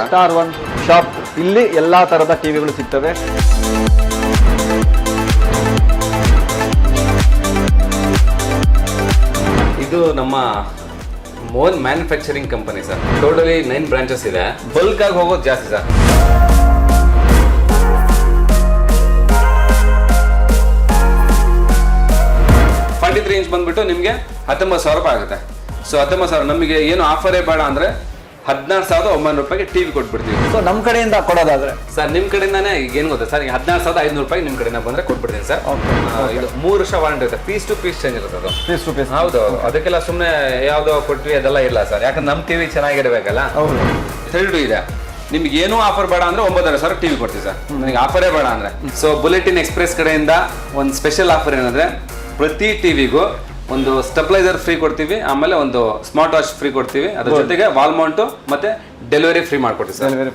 Star one shop. ಇಲ್ಲಿ ಎಲ್ಲಾ ತರದ ಟಿವಿಗಳು ಸಿಗ್ತವೆ. ಇದು ನಮ್ಮ ಮೋನ್ manufacturing company sir. Totally 9 branches ಇದೆ. ಬಲ್ಕ್ ಆಗಿ ಹೋಗೋದು ಜಾಸ್ತಿ ಸರ್. 43 ಇಂಚ್ ಬಂದ್ಬಿಟ್ಟು ನಿಮಗೆ 19,000 ರೂಪಾಯಿ ಆಗುತ್ತೆ. ಸೊ 19,000 ನಮಗೆ ಏನು ಆಫರೇ ಬೇಡ ಅಂದ್ರೆ 16,900 ರೂಪಾಯಿಗೆ ಟಿವಿ ಕೊಟ್ಬಿಡ್ತೀವಿ. ಸೊ ನಮ್ಮ ಕಡೆಯಿಂದ ಕೊಡೋದಾದ್ರೆ ಸರ್ ನಿಮ್ಮ ಕಡೆಯಿಂದಾನೆ ಈಗ ಏನು ಗೊತ್ತಾ ಸರ್, ಈಗ 16,500 ರೂಪಾಯಿ ನಿಮ್ಮ ಕಡೆಯಿಂದ ಬಂದ್ರೆ ಕೊಟ್ಬಿಡ್ತೀನಿ ಸರ್. ಇದು 3 ವರ್ಷ ವಾರಂಟಿ ಇರುತ್ತೆ. ಪೀಸ್ ಟು ಪೀಸ್ ಚೇಂಜ್ ಇರುತ್ತೆ ಅದು. Piece to piece. ಹೌದು, ಅದಕ್ಕೆಲ್ಲ ಸುಮ್ಮನೆ ಯಾವುದೋ ಕೊಟ್ವಿ ಅದೆಲ್ಲ ಇಲ್ಲ ಸರ್. ಯಾಕಂದ್ರೆ ನಮ್ಮ ಟಿವಿ ಚೆನ್ನಾಗಿರ್ಬೇಕಲ್ಲ. ಹೌದು. 32 ಇದೆ. ನಿಮ್ಗೆ ಏನೂ ಆಫರ್ ಬೇಡ ಅಂದ್ರೆ 9,500 ಟಿವಿ ಕೊಡ್ತೀವಿ ಸರ್. ನನಗೆ ಆಫರೇ ಬೇಡ ಅಂದ್ರೆ. ಸೊ ಬುಲೆಟಿನ್ ಎಕ್ಸ್ಪ್ರೆಸ್ ಕಡೆಯಿಂದ ಒಂದು ಸ್ಪೆಷಲ್ ಆಫರ್ ಏನಂದ್ರೆ, ಪ್ರತಿ ಟಿವಿಗೂ ಒಂದು ಸ್ಟೆಬಿಲೈಸರ್ ಫ್ರೀ ಕೊಡ್ತೀವಿ, ಆಮೇಲೆ ಒಂದು ಸ್ಮಾರ್ಟ್ ವಾಚ್ ಫ್ರೀ ಕೊಡ್ತೀವಿ, ಅದ್ರ ಜೊತೆಗೆ ವಾಲ್ ಮೌಂಟು ಮತ್ತೆ ಡೆಲಿವರಿ ಫ್ರೀ ಮಾಡ್ಕೊಡ್ತೀವಿ ಸರ್.